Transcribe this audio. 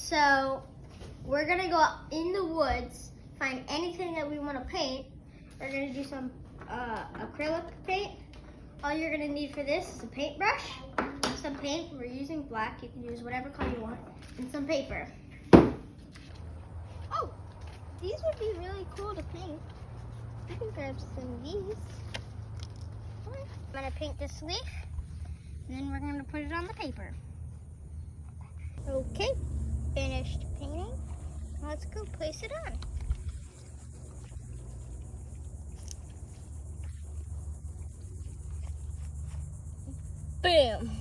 So we're gonna go out in the woods, find anything that we want to paint. We're gonna do some acrylic paint. All you're gonna need for this is a paintbrush, some paint. We're using black. You can use whatever color you want, and some paper. Oh, these would be really cool to paint. You can grab some of these. I'm gonna paint this leaf, and then we're gonna put it on the paper. Okay, finished painting. Let's go place it on. Boom.